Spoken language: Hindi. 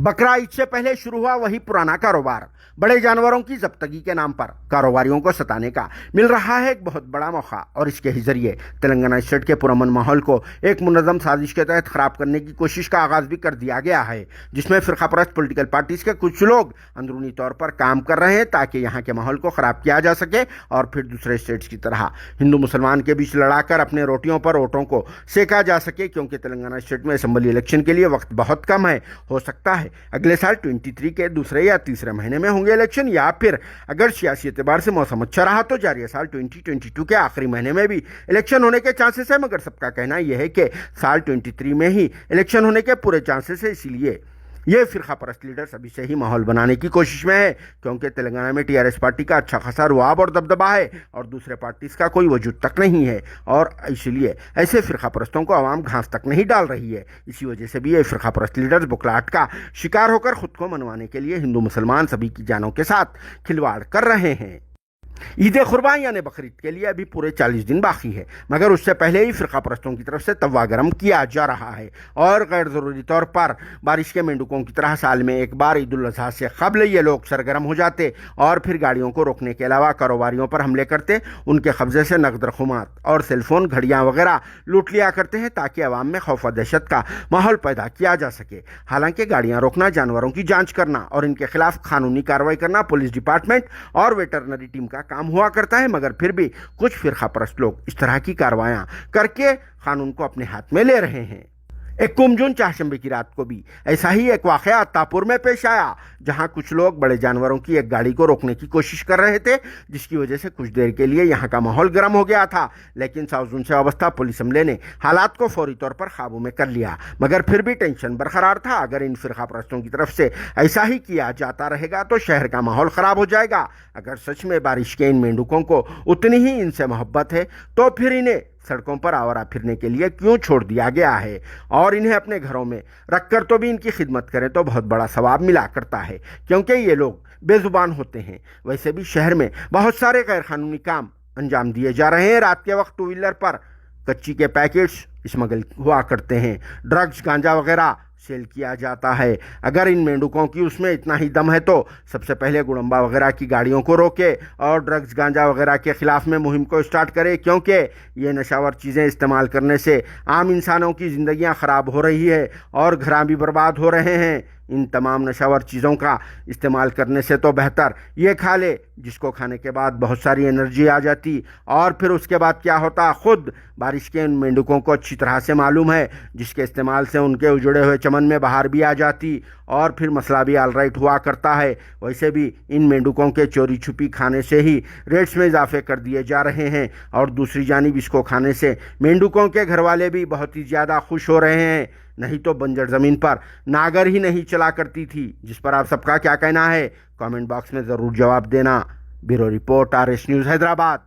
बकरा ईद से पहले शुरू हुआ वही पुराना कारोबार। बड़े जानवरों की जब्तगी के नाम पर कारोबारियों को सताने का मिल रहा है एक बहुत बड़ा मौका और इसके ही जरिए तेलंगाना स्टेट के पुरअमन माहौल को एक मुनज़्ज़म साजिश के तहत खराब करने की कोशिश का आगाज भी कर दिया गया है, जिसमें फिरकापरस्त पॉलिटिकल पार्टीज के कुछ लोग अंदरूनी तौर पर काम कर रहे हैं ताकि यहाँ के माहौल को खराब किया जा सके और फिर दूसरे स्टेट्स की तरह हिंदू मुसलमान के बीच लड़ाकर अपने रोटियों पर वोटों को सेका जा सके। क्योंकि तेलंगाना स्टेट में असेंबली इलेक्शन के लिए वक्त बहुत कम है। हो सकता है अगले साल 23 के दूसरे या तीसरे महीने में होंगे इलेक्शन, या फिर अगर सियासी एतबार से मौसम अच्छा रहा तो जारी साल 2022 के आखिरी महीने में भी इलेक्शन होने के चांसेस है। मगर सबका कहना यह है कि साल 23 में ही इलेक्शन होने के पूरे चांसेस है। इसीलिए ये फिरकापरस्त लीडर्स अभी से ही माहौल बनाने की कोशिश में है, क्योंकि तेलंगाना में टीआरएस पार्टी का अच्छा खासा रुआब और दबदबा है और दूसरे पार्टीज का कोई वजूद तक नहीं है और इसलिए ऐसे फिरकापरस्तों को आवाम घास तक नहीं डाल रही है। इसी वजह से भी ये फिरकापरस्त लीडर्स बुखलाहट का शिकार होकर खुद को मनवाने के लिए हिंदू मुसलमान सभी की जानों के साथ खिलवाड़ कर रहे हैं। ईद कुर्बान यानी बकरीद के लिए अभी पूरे 40 दिन बाकी है, मगर उससे पहले ही फिरकापरस्तों की तरफ से तवा गर्म किया जा रहा है और गैर ज़रूरी तौर पर बारिश के मेंढकों की तरह साल में एक बार ईद उल अज़हा से कबल ये लोग सरगर्म हो जाते और फिर गाड़ियों को रोकने के अलावा कारोबारियों पर हमले करते, उनके कब्जे से नकद रकूमात और सेलफोन घड़ियाँ वगैरह लूट लिया करते हैं ताकि अवाम में खौफ व दहशत का माहौल पैदा किया जा सके। हालांकि गाड़ियाँ रोकना, जानवरों की जाँच करना और इनके खिलाफ कानूनी कार्रवाई करना पुलिस डिपार्टमेंट और वेटरनरी टीम का काम हुआ करता है, मगर फिर भी कुछ फिरकापरस्त लोग इस तरह की कार्रवाइयां करके कानून को अपने हाथ में ले रहे हैं। 1 जून चारशंबे की रात को भी ऐसा ही एक वाकया अत्तापुर में पेश आया, जहां कुछ लोग बड़े जानवरों की एक गाड़ी को रोकने की कोशिश कर रहे थे, जिसकी वजह से कुछ देर के लिए यहां का माहौल गर्म हो गया था। लेकिन साउथ जोन से वाबस्ता पुलिस अमले ने हालात को फौरी तौर पर काबू में कर लिया, मगर फिर भी टेंशन बरकरार था। अगर इन फिरकापरस्तों की तरफ से ऐसा ही किया जाता रहेगा तो शहर का माहौल खराब हो जाएगा। अगर सच में बारिश के इन मेंढकों को उतनी ही इनसे मोहब्बत है तो फिर इन्हें सड़कों पर आवारा फिरने के लिए क्यों छोड़ दिया गया है और इन्हें अपने घरों में रखकर तो भी इनकी खिदमत करें तो बहुत बड़ा सवाब मिला करता है, क्योंकि ये लोग बेजुबान होते हैं। वैसे भी शहर में बहुत सारे गैरकानूनी काम अंजाम दिए जा रहे हैं। रात के वक्त 2 व्हीलर पर कच्ची के पैकेट्स स्मगल हुआ करते हैं, ड्रग्स गांजा वगैरह सेल किया जाता है। अगर इन मेंढकों की उसमें इतना ही दम है तो सबसे पहले गुड़म्बा वगैरह की गाड़ियों को रोके और ड्रग्स गांजा वगैरह के खिलाफ में मुहिम को स्टार्ट करे, क्योंकि ये नशावर चीज़ें इस्तेमाल करने से आम इंसानों की ज़िंदगियां ख़राब हो रही है और घरां भी बर्बाद हो रहे हैं। इन तमाम नशावर चीज़ों का इस्तेमाल करने से तो बेहतर ये खा ले जिसको खाने के बाद बहुत सारी एनर्जी आ जाती और फिर उसके बाद क्या होता खुद बारिश के इन मेंढकों को अच्छी तरह से मालूम है, जिसके इस्तेमाल से उनके उजड़े हुए चमन में बाहर भी आ जाती और फिर मसला भी ऑलराइट हुआ करता है। वैसे भी इन मेंढकों के चोरी छुपी खाने से ही रेट्स में इजाफे कर दिए जा रहे हैं और दूसरी जानिब इसको खाने से मेंढकों के घर वाले भी बहुत ही ज़्यादा खुश हो रहे हैं। नहीं तो बंजर ज़मीन पर नागर ही नहीं चला करती थी। जिस पर आप सबका क्या कहना है कमेंट बॉक्स में ज़रूर जवाब देना। Bureau report RS news Hyderabad.